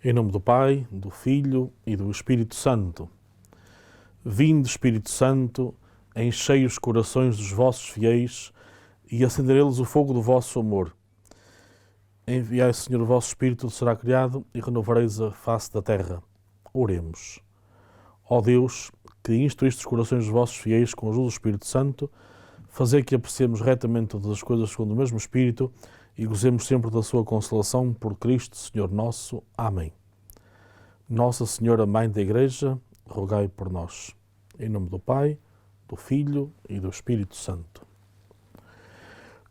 Em nome do Pai, do Filho e do Espírito Santo. Vinde, Espírito Santo, enchei os corações dos vossos fiéis e acendereis o fogo do vosso amor. Enviai, Senhor, o vosso Espírito, será criado e renovareis a face da terra. Oremos. Ó Deus, que instruíste os corações dos vossos fiéis com a ajuda do Espírito Santo, fazei que apreciemos retamente todas as coisas segundo o mesmo Espírito e gozemos sempre da sua consolação por Cristo, Senhor nosso. Amém. Nossa Senhora, Mãe da Igreja, rogai por nós. Em nome do Pai, do Filho e do Espírito Santo.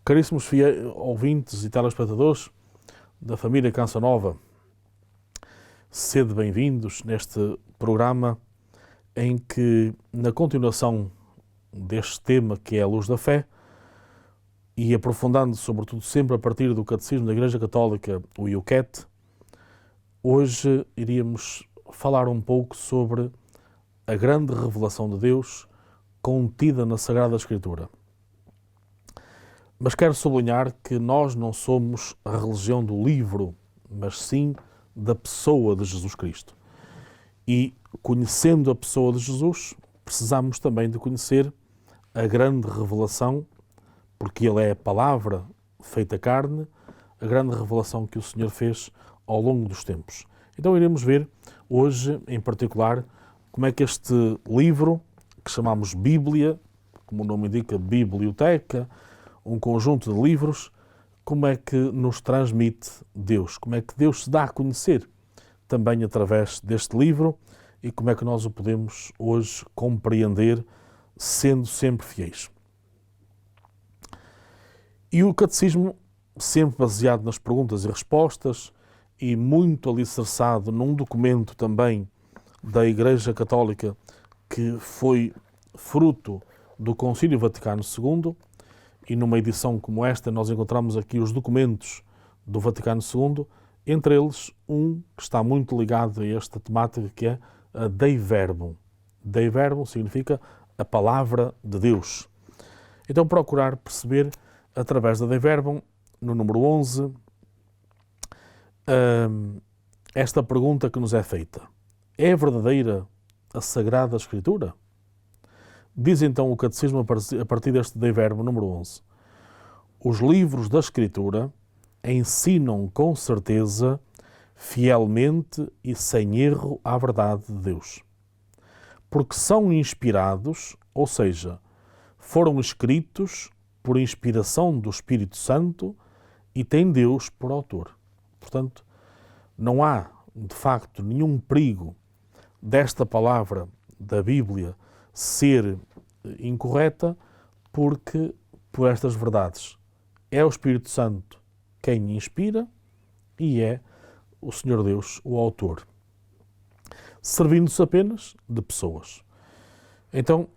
Caríssimos ouvintes e telespectadores da família Canção Nova, sede bem-vindos neste programa em que, na continuação deste tema que é a luz da fé, e aprofundando sobretudo sempre a partir do Catecismo da Igreja Católica, o IUCAT, hoje iríamos falar um pouco sobre a grande revelação de Deus contida na Sagrada Escritura. Mas quero sublinhar que nós não somos a religião do livro, mas sim da pessoa de Jesus Cristo. E, conhecendo a pessoa de Jesus, precisamos também de conhecer a grande revelação, porque Ele é a palavra feita carne, a grande revelação que o Senhor fez ao longo dos tempos. Então iremos ver hoje, em particular, como é que este livro, que chamamos Bíblia, como o nome indica, biblioteca, um conjunto de livros, como é que nos transmite Deus, como é que Deus se dá a conhecer também através deste livro e como é que nós o podemos hoje compreender sendo sempre fiéis. E o Catecismo, sempre baseado nas perguntas e respostas e muito alicerçado num documento também da Igreja Católica que foi fruto do Concílio Vaticano II, e numa edição como esta nós encontramos aqui os documentos do Vaticano II, entre eles um que está muito ligado a esta temática, que é a Dei Verbum. Dei Verbum significa a palavra de Deus. Então procurar perceber através da Dei Verbum, no número 11, esta pergunta que nos é feita. É verdadeira a Sagrada Escritura? Diz então o Catecismo a partir deste Dei Verbum número 11. Os livros da Escritura ensinam com certeza, fielmente e sem erro a verdade de Deus. Porque são inspirados, ou seja, foram escritos por inspiração do Espírito Santo e têm Deus por autor. Portanto, não há, de facto, nenhum perigo desta palavra da Bíblia ser incorreta, porque por estas verdades é o Espírito Santo quem inspira e é o Senhor Deus o autor, servindo-se apenas de pessoas. Então,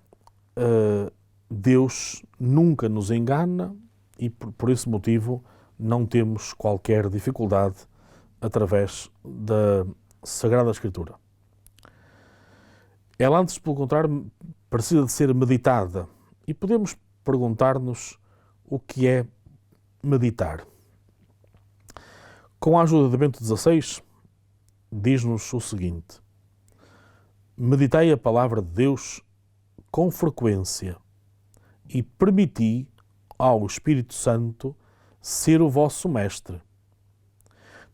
Deus nunca nos engana e por esse motivo não temos qualquer dificuldade através da Sagrada Escritura. Ela, antes, pelo contrário, precisa de ser meditada. E podemos perguntar-nos o que é meditar. Com a ajuda de Bento XVI, diz-nos o seguinte: meditai a palavra de Deus com frequência e permiti ao Espírito Santo ser o vosso mestre.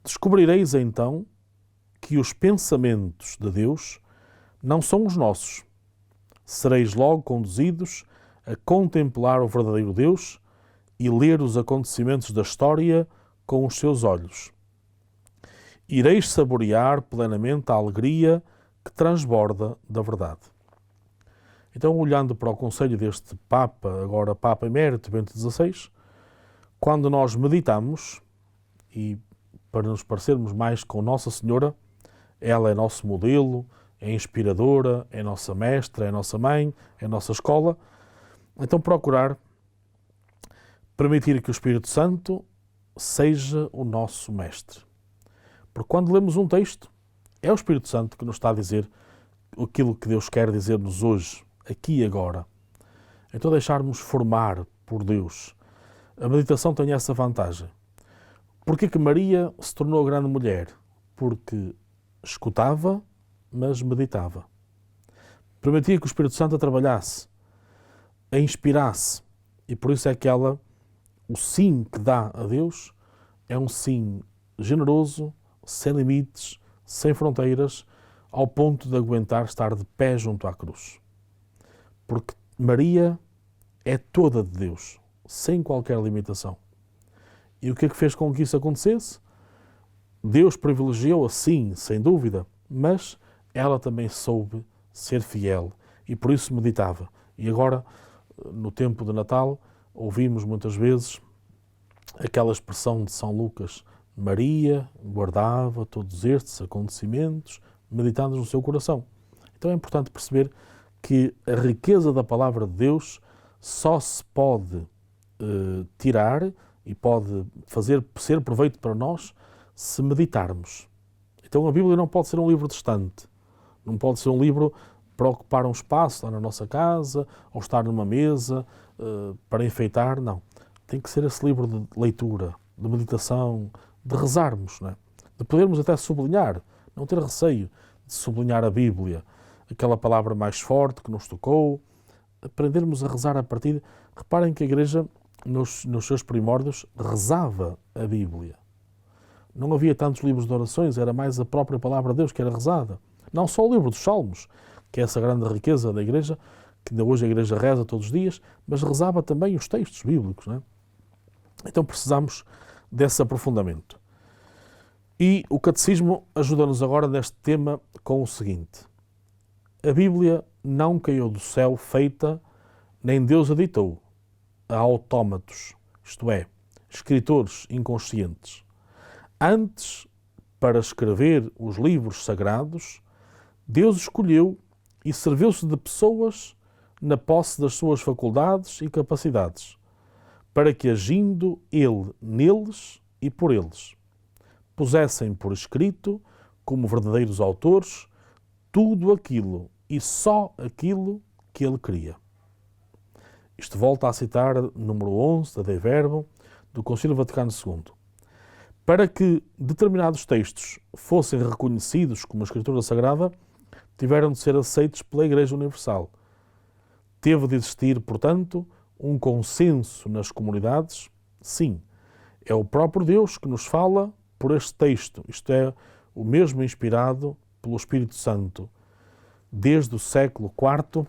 Descobrireis então que os pensamentos de Deus não são os nossos. Sereis logo conduzidos a contemplar o verdadeiro Deus e ler os acontecimentos da história com os seus olhos. Ireis saborear plenamente a alegria que transborda da verdade. Então, olhando para o conselho deste Papa, agora Papa Emérito Bento XVI, quando nós meditamos, e para nos parecermos mais com Nossa Senhora, ela é nosso modelo, é inspiradora, é nossa mestra, é nossa mãe, é nossa escola. Então procurar permitir que o Espírito Santo seja o nosso mestre. Porque quando lemos um texto, é o Espírito Santo que nos está a dizer aquilo que Deus quer dizer-nos hoje, aqui e agora. Então deixarmos formar por Deus. A meditação tem essa vantagem. Porquê que Maria se tornou grande mulher? Porque escutava, mas meditava. Permitia que o Espírito Santo a trabalhasse, a inspirasse. E por isso é que ela, o sim que dá a Deus, é um sim generoso, sem limites, sem fronteiras, ao ponto de aguentar estar de pé junto à cruz. Porque Maria é toda de Deus, sem qualquer limitação. E o que é que fez com que isso acontecesse? Deus privilegiou-a, sim, sem dúvida, mas ela também soube ser fiel e por isso meditava. E agora, no tempo de Natal, ouvimos muitas vezes aquela expressão de São Lucas: Maria guardava todos estes acontecimentos, meditando no seu coração. Então é importante perceber que a riqueza da palavra de Deus só se pode tirar e pode ser proveito para nós se meditarmos. Então a Bíblia não pode ser um livro distante, não pode ser um livro para ocupar um espaço lá na nossa casa ou estar numa mesa para enfeitar, não. Tem que ser esse livro de leitura, de meditação, de rezarmos, não é? De podermos até sublinhar, não ter receio de sublinhar a Bíblia, aquela palavra mais forte que nos tocou, aprendermos a rezar a partir. Reparem que a Igreja, nos seus primórdios, rezava a Bíblia. Não havia tantos livros de orações, era mais a própria palavra de Deus que era rezada. Não só o livro dos Salmos, que é essa grande riqueza da Igreja, que ainda hoje a Igreja reza todos os dias, mas rezava também os textos bíblicos, não é? Então precisamos desse aprofundamento. E o Catecismo ajuda-nos agora neste tema com o seguinte: a Bíblia não caiu do céu feita, nem Deus a ditou, a autómatos, isto é, escritores inconscientes. Antes, para escrever os livros sagrados, Deus escolheu e serviu-se de pessoas na posse das suas faculdades e capacidades, para que, agindo Ele neles e por eles, pusessem por escrito, como verdadeiros autores, tudo aquilo e só aquilo que Ele queria. Isto volta a citar número 11 da Dei Verbum do Concílio Vaticano II. Para que determinados textos fossem reconhecidos como Escritura Sagrada, tiveram de ser aceitos pela Igreja Universal. Teve de existir, portanto, um consenso nas comunidades. Sim, é o próprio Deus que nos fala por este texto, isto é, o mesmo inspirado pelo Espírito Santo. Desde o século IV,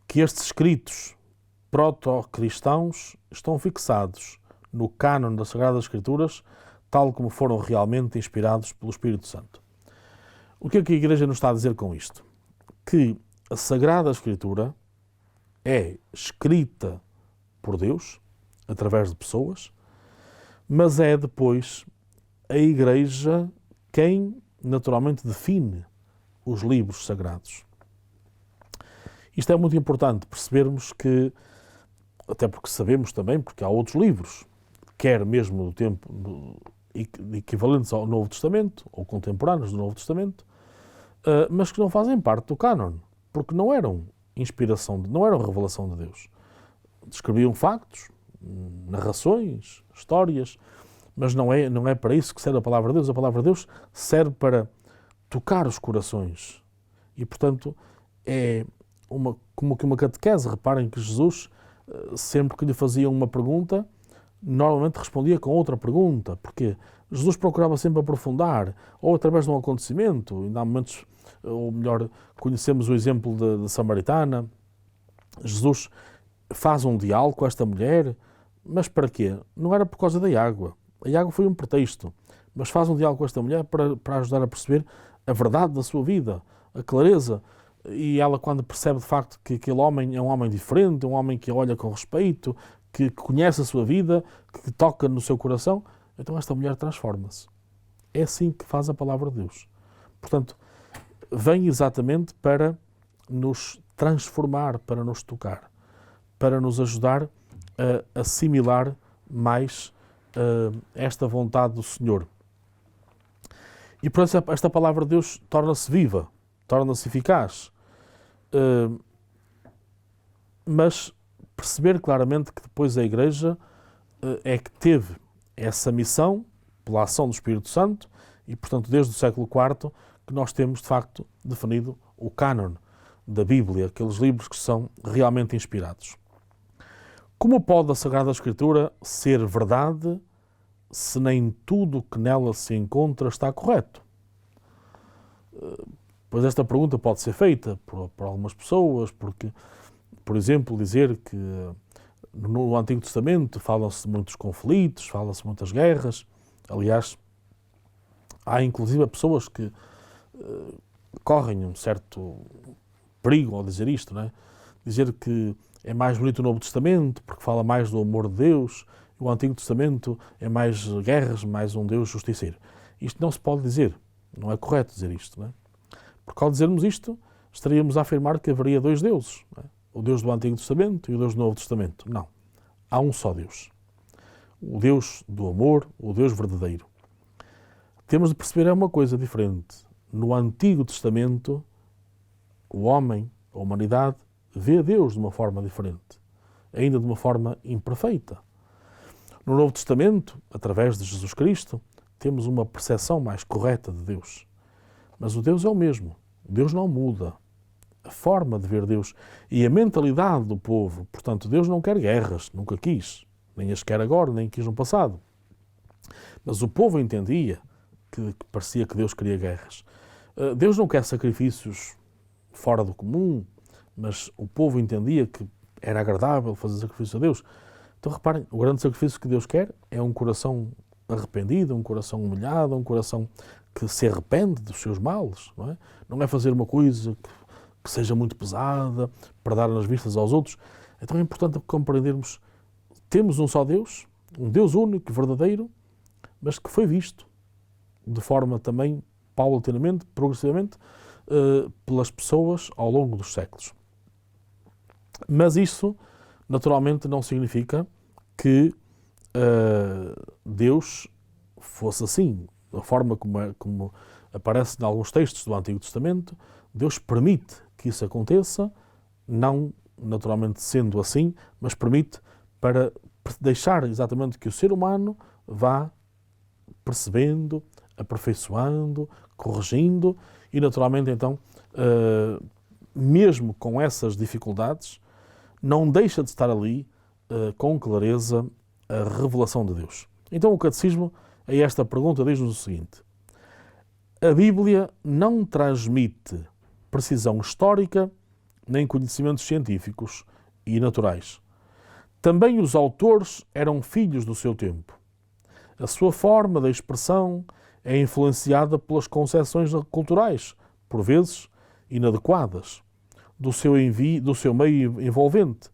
que estes escritos proto-cristãos estão fixados no cânon das Sagradas Escrituras, tal como foram realmente inspirados pelo Espírito Santo. O que é que a Igreja nos está a dizer com isto? Que a Sagrada Escritura é escrita por Deus, através de pessoas, mas é depois a Igreja quem naturalmente define os livros sagrados. Isto é muito importante percebermos que, até porque sabemos também, porque há outros livros, quer mesmo do tempo equivalentes ao Novo Testamento, ou contemporâneos do Novo Testamento, mas que não fazem parte do cânon, porque não eram não eram revelação de Deus. Descreviam factos, narrações, histórias, mas não é para isso que serve a palavra de Deus. A palavra de Deus serve para tocar os corações. E, portanto, é como que uma catequese. Reparem que Jesus, sempre que lhe faziam uma pergunta, normalmente respondia com outra pergunta, porque Jesus procurava sempre aprofundar, ou através de um acontecimento. Ainda há momentos, ou melhor, conhecemos o exemplo da Samaritana. Jesus faz um diálogo com esta mulher, mas para quê? Não era por causa da água. A água foi um pretexto, mas faz um diálogo com esta mulher para ajudar a perceber a verdade da sua vida, a clareza. E ela, quando percebe de facto que aquele homem é um homem diferente, um homem que olha com respeito, que conhece a sua vida, que toca no seu coração, então esta mulher transforma-se. É assim que faz a palavra de Deus. Portanto, vem exatamente para nos transformar, para nos tocar, para nos ajudar a assimilar mais esta vontade do Senhor. E por isso esta palavra de Deus torna-se viva, torna-se eficaz. Mas perceber claramente que depois a Igreja é que teve essa missão, pela ação do Espírito Santo, e, portanto, desde o século IV que nós temos, de facto, definido o cânon da Bíblia, aqueles livros que são realmente inspirados. Como pode a Sagrada Escritura ser verdade se nem tudo o que nela se encontra está correto? Pois esta pergunta pode ser feita por algumas pessoas, porque, por exemplo, dizer que no Antigo Testamento falam-se de muitos conflitos, fala-se de muitas guerras. Aliás, há inclusive pessoas que correm um certo perigo ao dizer isto, não é? Dizer que é mais bonito o Novo Testamento porque fala mais do amor de Deus, e o Antigo Testamento é mais guerras, mais um Deus justiceiro. Isto não se pode dizer, não é correto dizer isto, não é? Porque ao dizermos isto, estaríamos a afirmar que haveria dois deuses, não é? O Deus do Antigo Testamento e o Deus do Novo Testamento. Não. Há um só Deus. O Deus do amor, o Deus verdadeiro. Temos de perceber uma coisa diferente. No Antigo Testamento, o homem, a humanidade, vê Deus de uma forma diferente, ainda de uma forma imperfeita. No Novo Testamento, através de Jesus Cristo, temos uma percepção mais correta de Deus. Mas o Deus é o mesmo. Deus não muda. A forma de ver Deus e a mentalidade do povo. Portanto, Deus não quer guerras, nunca quis. Nem as quer agora, nem quis no passado. Mas o povo entendia que parecia que Deus queria guerras. Deus não quer sacrifícios fora do comum, mas o povo entendia que era agradável fazer sacrifício a Deus. Então reparem, o grande sacrifício que Deus quer é um coração arrependido, um coração humilhado, um coração que se arrepende dos seus males. Não é, não é fazer uma coisa que seja muito pesada, para dar nas vistas aos outros. Então é importante compreendermos, temos um só Deus, um Deus único, verdadeiro, mas que foi visto de forma também paulatinamente, progressivamente, pelas pessoas ao longo dos séculos. Mas isso, naturalmente, não significa que Deus fosse assim. Da forma como aparece em alguns textos do Antigo Testamento, Deus permite que isso aconteça, não naturalmente sendo assim, mas permite para deixar exatamente que o ser humano vá percebendo, aperfeiçoando, corrigindo e naturalmente então, mesmo com essas dificuldades, não deixa de estar ali com clareza a revelação de Deus. Então o Catecismo, a esta pergunta, diz-nos o seguinte: a Bíblia não transmite precisão histórica nem conhecimentos científicos e naturais. Também os autores eram filhos do seu tempo. A sua forma de expressão é influenciada pelas concepções culturais, por vezes inadequadas, do seu meio envolvente.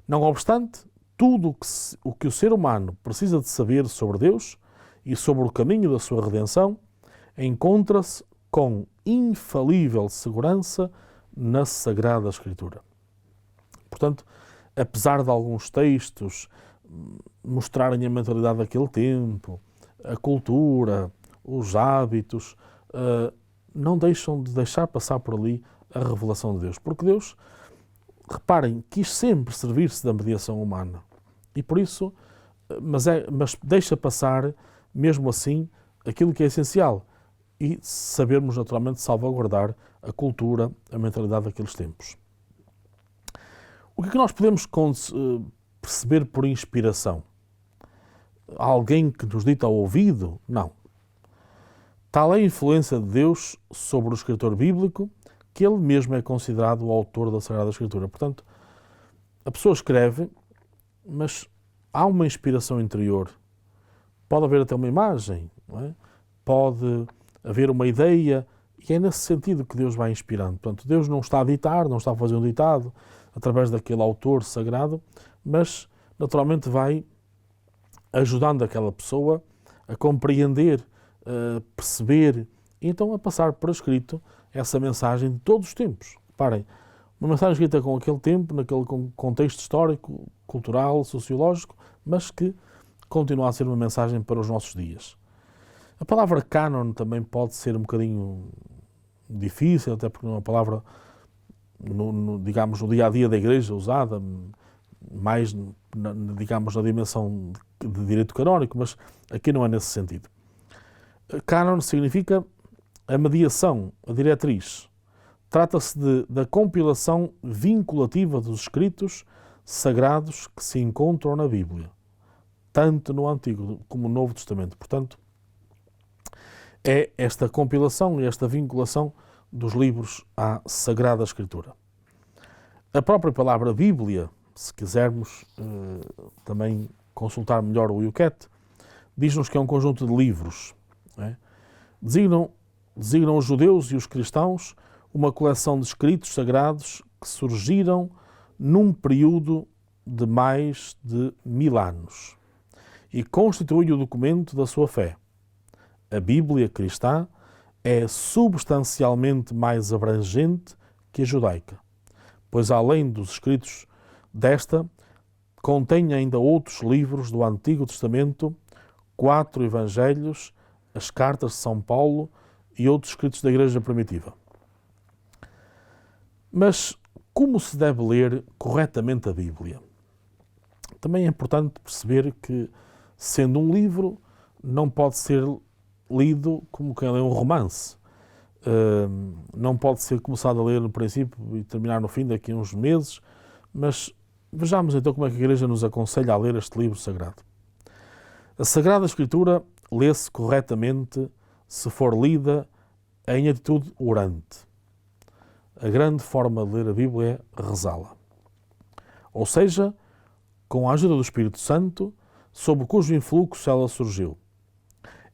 Não obstante, tudo o que o ser humano precisa de saber sobre Deus e sobre o caminho da sua redenção encontra-se com infalível segurança na Sagrada Escritura. Portanto, apesar de alguns textos mostrarem a mentalidade daquele tempo, a cultura, os hábitos, não deixam de deixar passar por ali a revelação de Deus. Porque Deus, reparem, quis sempre servir-se da mediação humana. E por isso, mas deixa passar, mesmo assim, aquilo que é essencial. E sabermos, naturalmente, salvaguardar a cultura, a mentalidade daqueles tempos. O que é que nós podemos perceber por inspiração? Alguém que nos dita ao ouvido? Não. Tal é a influência de Deus sobre o escritor bíblico que ele mesmo é considerado o autor da Sagrada Escritura. Portanto, a pessoa escreve, mas há uma inspiração interior. Pode haver até uma imagem, não é? Pode haver uma ideia, e é nesse sentido que Deus vai inspirando. Portanto, Deus não está a ditar, não está a fazer um ditado através daquele autor sagrado, mas naturalmente vai ajudando aquela pessoa a compreender, a perceber, e então a passar por escrito essa mensagem de todos os tempos. Reparem, uma mensagem escrita com aquele tempo, naquele contexto histórico, cultural, sociológico, mas que continua a ser uma mensagem para os nossos dias. A palavra cânon também pode ser um bocadinho difícil, até porque é uma palavra, digamos, no dia-a-dia da Igreja usada, mais, digamos, na dimensão de direito canónico, mas aqui não é nesse sentido. Cânon significa a mediação, a diretriz. Trata-se da compilação vinculativa dos escritos sagrados que se encontram na Bíblia, tanto no Antigo como no Novo Testamento. Portanto, é esta compilação e esta vinculação dos livros à Sagrada Escritura. A própria palavra Bíblia, se quisermos também consultar melhor o YouCat, diz-nos que é um conjunto de livros. Designam os judeus e os cristãos uma coleção de escritos sagrados que surgiram num período de mais de 1000 anos e constitui o documento da sua fé. A Bíblia cristã é substancialmente mais abrangente que a judaica, pois além dos escritos desta, contém ainda outros livros do Antigo Testamento, 4 evangelhos, as cartas de São Paulo e outros escritos da Igreja primitiva. Mas como se deve ler corretamente a Bíblia? Também é importante perceber que, sendo um livro, não pode ser lido como quem lê um romance. Não pode ser começado a ler no princípio e terminar no fim daqui a uns meses, mas vejamos então como é que a Igreja nos aconselha a ler este livro sagrado. A Sagrada Escritura lê-se corretamente se for lida em atitude orante. A grande forma de ler a Bíblia é rezá-la. Ou seja, com a ajuda do Espírito Santo, sob cujo influxo ela surgiu.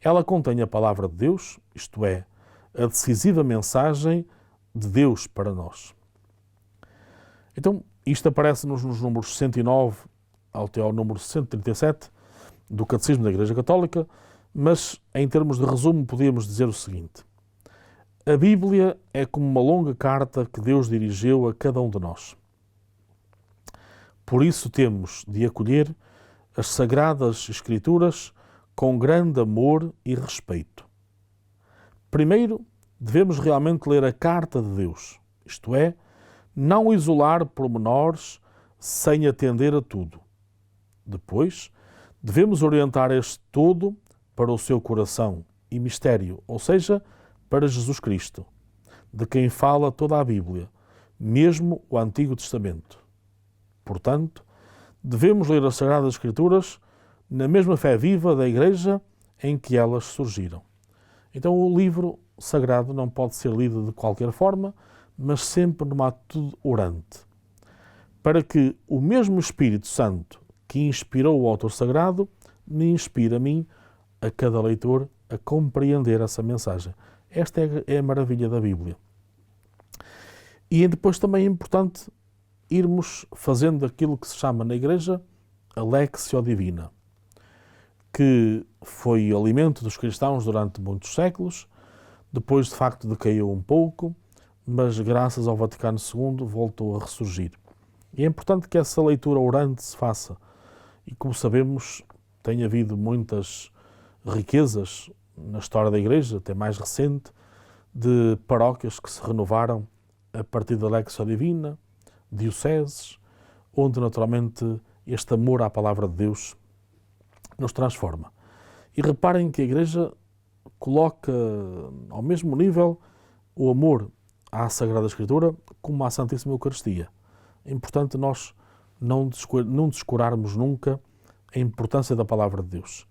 Ela contém a palavra de Deus, isto é, a decisiva mensagem de Deus para nós. Então, isto aparece-nos nos números 109 até ao número 137 do Catecismo da Igreja Católica, mas em termos de resumo podíamos dizer o seguinte: a Bíblia é como uma longa carta que Deus dirigiu a cada um de nós. Por isso temos de acolher as Sagradas Escrituras com grande amor e respeito. Primeiro, devemos realmente ler a Carta de Deus, isto é, não isolar pormenores sem atender a tudo. Depois, devemos orientar este todo para o seu coração e mistério, ou seja, para Jesus Cristo, de quem fala toda a Bíblia, mesmo o Antigo Testamento. Portanto, devemos ler as Sagradas Escrituras na mesma fé viva da Igreja em que elas surgiram. Então, o livro sagrado não pode ser lido de qualquer forma, mas sempre numa atitude orante, para que o mesmo Espírito Santo que inspirou o autor sagrado me inspire a mim, a cada leitor, a compreender essa mensagem. Esta é a maravilha da Bíblia. E depois também é importante irmos fazendo aquilo que se chama na Igreja a Lectio Divina, que foi alimento dos cristãos durante muitos séculos, depois de facto decaiu um pouco, mas graças ao Vaticano II voltou a ressurgir. E é importante que essa leitura orante se faça. E como sabemos, tem havido muitas riquezas na história da Igreja, até mais recente, de paróquias que se renovaram a partir da Lectio Divina, dioceses, onde naturalmente este amor à palavra de Deus nos transforma. E reparem que a Igreja coloca ao mesmo nível o amor à Sagrada Escritura como à Santíssima Eucaristia. É importante nós não descurarmos nunca a importância da palavra de Deus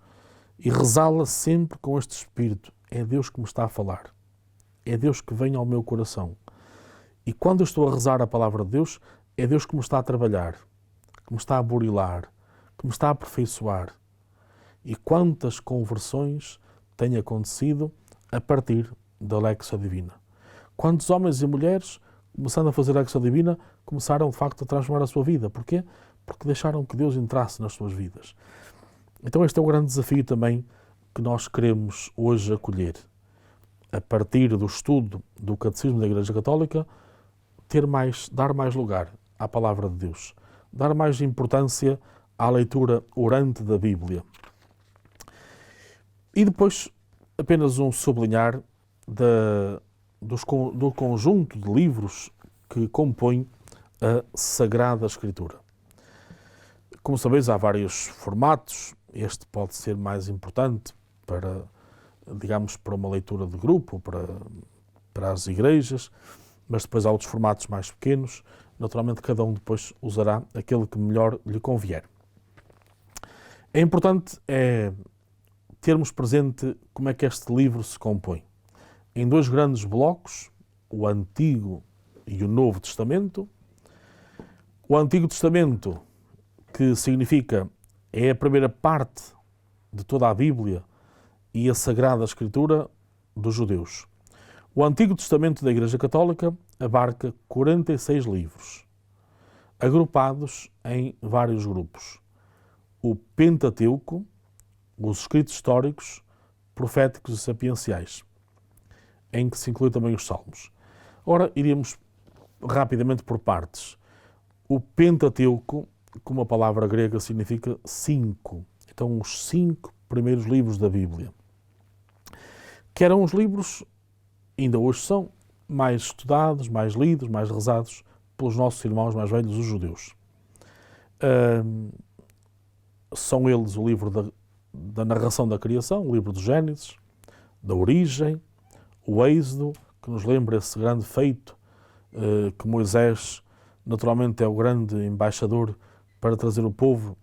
e rezá-la sempre com este espírito. É Deus que me está a falar. É Deus que vem ao meu coração. E quando eu estou a rezar a palavra de Deus, é Deus que me está a trabalhar, que me está a burilar, que me está a aperfeiçoar. E quantas conversões têm acontecido a partir da Lectio Divina. Quantos homens e mulheres, começando a fazer a Lectio Divina, começaram de facto a transformar a sua vida. Porquê? Porque deixaram que Deus entrasse nas suas vidas. Então este é o grande desafio também que nós queremos hoje acolher. A partir do estudo do Catecismo da Igreja Católica, dar mais lugar à palavra de Deus, dar mais importância à leitura orante da Bíblia. E depois, apenas um sublinhar do conjunto de livros que compõem a Sagrada Escritura. Como sabeis, há vários formatos. Este pode ser mais importante para digamos, para uma leitura de grupo, para as igrejas, mas depois há outros formatos mais pequenos. Naturalmente, cada um depois usará aquele que melhor lhe convier. É importante termos presente como é que este livro se compõe. Em dois grandes blocos, o Antigo e o Novo Testamento. O Antigo Testamento, que significa, é a primeira parte de toda a Bíblia e a Sagrada Escritura dos judeus. O Antigo Testamento da Igreja Católica abarca 46 livros, agrupados em vários grupos. O Pentateuco, os escritos históricos, proféticos e sapienciais, em que se inclui também os Salmos. Ora, iríamos rapidamente por partes. O Pentateuco, como a palavra grega significa 5, então os 5 primeiros livros da Bíblia, que eram os livros, ainda hoje são, mais estudados, mais lidos, mais rezados pelos nossos irmãos mais velhos, os judeus. São eles o livro da narração da criação, o livro do Gênesis, da origem, o Êxodo, que nos lembra esse grande feito que Moisés, naturalmente, é o grande embaixador para trazer o povo.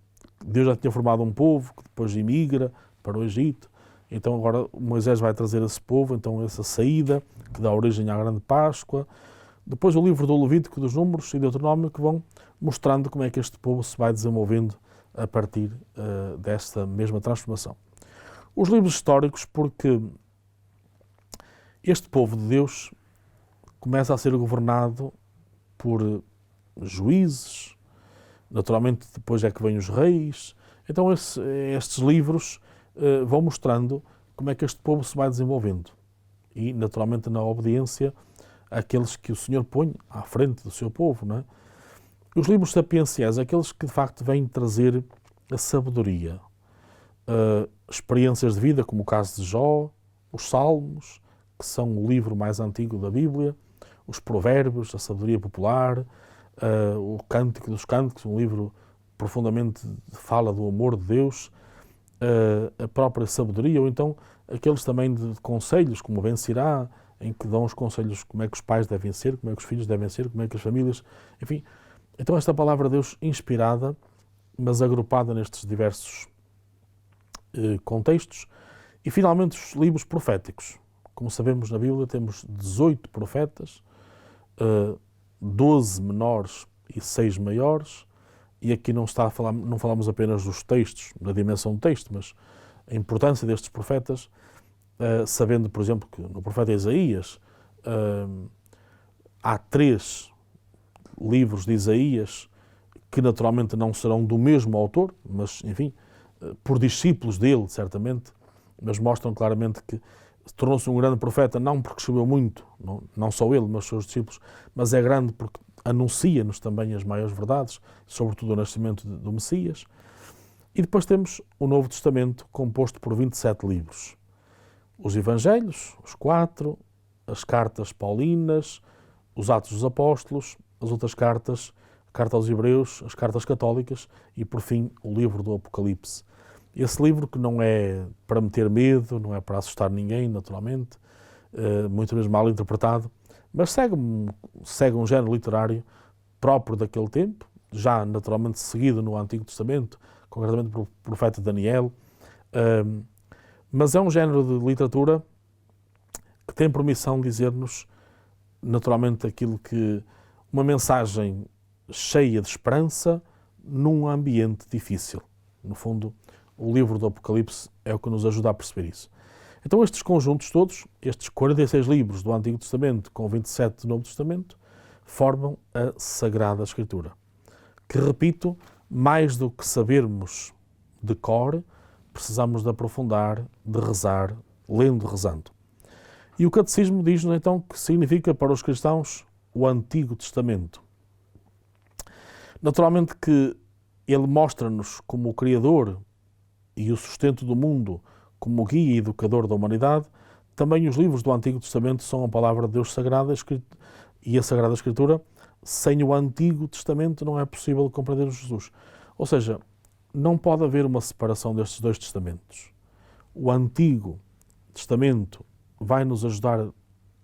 Deus já tinha formado um povo que depois imigra para o Egito. Então agora Moisés vai trazer esse povo, então essa saída que dá origem à grande Páscoa. Depois o livro do Levítico, dos Números e Deuteronômio, que vão mostrando como é que este povo se vai desenvolvendo a partir desta mesma transformação. Os livros históricos, porque este povo de Deus começa a ser governado por juízes, naturalmente depois é que vêm os reis. Então estes livros vão mostrando como é que este povo se vai desenvolvendo e naturalmente na obediência àqueles que o Senhor põe à frente do seu povo, não é? Os livros sapienciais, aqueles que de facto vêm trazer a sabedoria, experiências de vida, como o caso de Jó, os Salmos, que são o livro mais antigo da Bíblia, os Provérbios, a sabedoria popular, o Cântico dos Cânticos, um livro profundamente fala do amor de Deus, a própria sabedoria, ou então aqueles também de conselhos, como o Vencerá, em que dão os conselhos como é que os pais devem ser, como é que os filhos devem ser, como é que as famílias, enfim. Então esta palavra de Deus inspirada, mas agrupada nestes diversos contextos. E finalmente os livros proféticos. Como sabemos, na Bíblia temos 18 profetas, 12 menores e 6 maiores, e aqui não falamos apenas dos textos, da dimensão do texto, mas a importância destes profetas, sabendo, por exemplo, que no profeta Isaías há 3 livros de Isaías que naturalmente não serão do mesmo autor, mas, enfim, por discípulos dele, certamente, mas mostram claramente que tornou-se um grande profeta, não porque escreveu muito, não só ele, mas os seus discípulos, mas é grande porque anuncia-nos também as maiores verdades, sobretudo o nascimento do Messias. E depois temos o Novo Testamento, composto por 27 livros. Os Evangelhos, os 4, as cartas paulinas, os Atos dos Apóstolos, as outras cartas, a Carta aos Hebreus, as cartas católicas e, por fim, o livro do Apocalipse. Esse livro que não é para meter medo, não é para assustar ninguém, naturalmente, muito mesmo mal interpretado, mas segue um género literário próprio daquele tempo, já naturalmente seguido no Antigo Testamento, concretamente pelo profeta Daniel, mas é um género de literatura que tem por missão dizer-nos naturalmente aquilo que uma mensagem cheia de esperança num ambiente difícil. No fundo, o livro do Apocalipse é o que nos ajuda a perceber isso. Então estes conjuntos todos, estes 46 livros do Antigo Testamento com 27 do Novo Testamento, formam a Sagrada Escritura, que, repito, mais do que sabermos de cor, precisamos de aprofundar, de rezar, lendo, rezando. E o Catecismo diz-nos então que significa para os cristãos o Antigo Testamento. Naturalmente que ele mostra-nos como o Criador e o sustento do mundo, como o guia e educador da humanidade. Também os livros do Antigo Testamento são a palavra de Deus sagrada e a Sagrada Escritura. Sem o Antigo Testamento não é possível compreender Jesus. Ou seja, não pode haver uma separação destes dois testamentos. O Antigo Testamento vai nos ajudar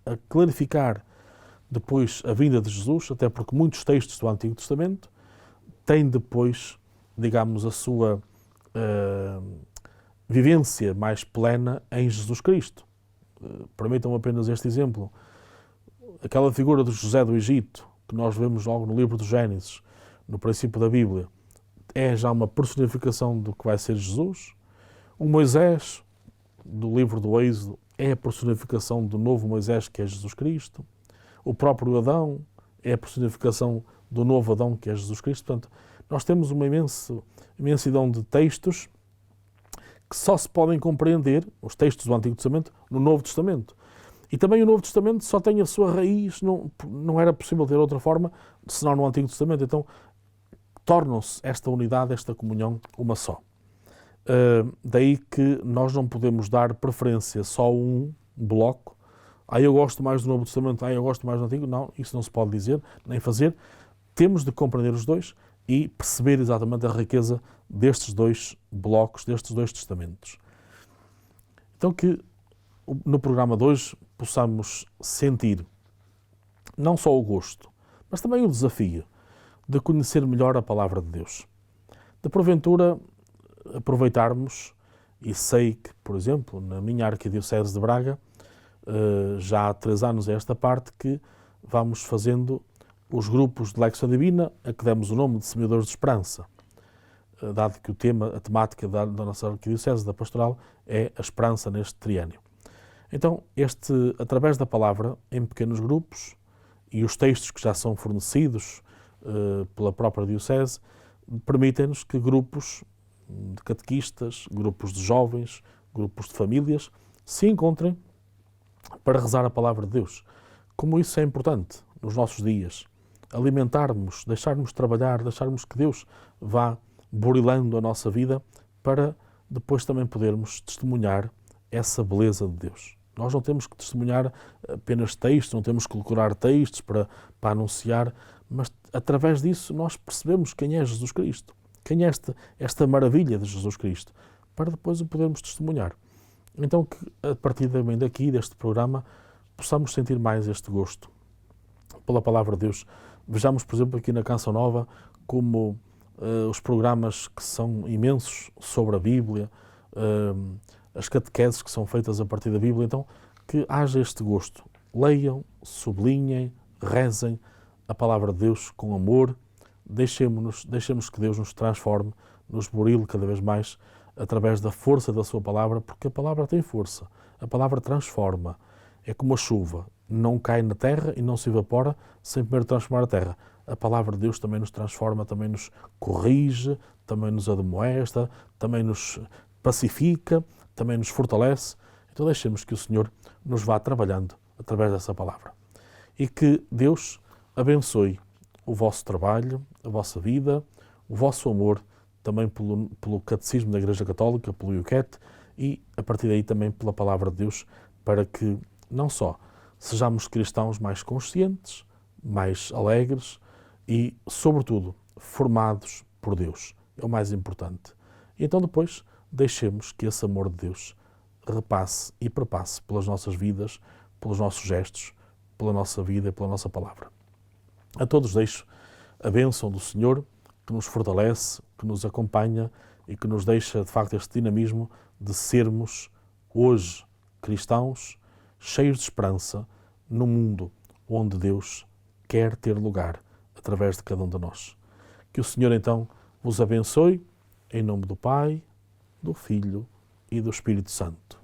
a clarificar depois a vinda de Jesus, até porque muitos textos do Antigo Testamento têm depois, digamos, a sua vivência mais plena em Jesus Cristo. Permitam apenas este exemplo. Aquela figura de José do Egito, que nós vemos logo no livro do Gênesis, no princípio da Bíblia, é já uma personificação do que vai ser Jesus. O Moisés, do livro do Êxodo, é a personificação do novo Moisés, que é Jesus Cristo. O próprio Adão é a personificação do novo Adão, que é Jesus Cristo. Portanto, nós temos uma imensidão de textos que só se podem compreender, os textos do Antigo Testamento, no Novo Testamento. E também o Novo Testamento só tem a sua raiz, não era possível ter outra forma, senão no Antigo Testamento. Então, tornam-se esta unidade, esta comunhão, uma só. Daí que nós não podemos dar preferência só a um bloco. Eu gosto mais do Novo Testamento, eu gosto mais do Antigo. Não, isso não se pode dizer, nem fazer. Temos de compreender os dois e perceber exatamente a riqueza destes dois blocos, destes dois testamentos. Então que no programa de hoje possamos sentir não só o gosto, mas também o desafio de conhecer melhor a Palavra de Deus. De porventura aproveitarmos, e sei que, por exemplo, na minha Arquidiocese de Braga, já há 3 anos a esta parte, que vamos fazendo os grupos de Lecção Divina, a que demos o nome de Semeadores de Esperança, dado que a temática da nossa Arquidiocese, da Pastoral, é a esperança neste triênio. Então, através da palavra, em pequenos grupos, e os textos que já são fornecidos pela própria Diocese, permitem-nos que grupos de catequistas, grupos de jovens, grupos de famílias, se encontrem para rezar a Palavra de Deus. Como isso é importante nos nossos dias. Alimentarmos, deixarmos trabalhar, deixarmos que Deus vá burilando a nossa vida para depois também podermos testemunhar essa beleza de Deus. Nós não temos que testemunhar apenas textos, não temos que decorar textos para anunciar, mas através disso nós percebemos quem é Jesus Cristo, quem é esta maravilha de Jesus Cristo, para depois o podermos testemunhar. Então que a partir também daqui, deste programa, possamos sentir mais este gosto pela Palavra de Deus. Vejamos, por exemplo, aqui na Canção Nova, como os programas que são imensos sobre a Bíblia, as catequeses que são feitas a partir da Bíblia. Então, que haja este gosto. Leiam, sublinhem, rezem a Palavra de Deus com amor. Deixemos que Deus nos transforme, nos burile cada vez mais através da força da sua Palavra, porque a Palavra tem força. A Palavra transforma. É como a chuva. Não cai na terra e não se evapora sem primeiro transformar a terra. A Palavra de Deus também nos transforma, também nos corrige, também nos admoesta, também nos pacifica, também nos fortalece. Então deixemos que o Senhor nos vá trabalhando através dessa Palavra. E que Deus abençoe o vosso trabalho, a vossa vida, o vosso amor, também pelo Catecismo da Igreja Católica, pelo IUCAT, e a partir daí também pela Palavra de Deus, para que não só sejamos cristãos mais conscientes, mais alegres e, sobretudo, formados por Deus. É o mais importante. E então depois deixemos que esse amor de Deus repasse e perpasse pelas nossas vidas, pelos nossos gestos, pela nossa vida e pela nossa palavra. A todos deixo a bênção do Senhor, que nos fortalece, que nos acompanha e que nos deixa, de facto, este dinamismo de sermos hoje cristãos cheios de esperança no mundo onde Deus quer ter lugar através de cada um de nós. Que o Senhor, então, vos abençoe, em nome do Pai, do Filho e do Espírito Santo.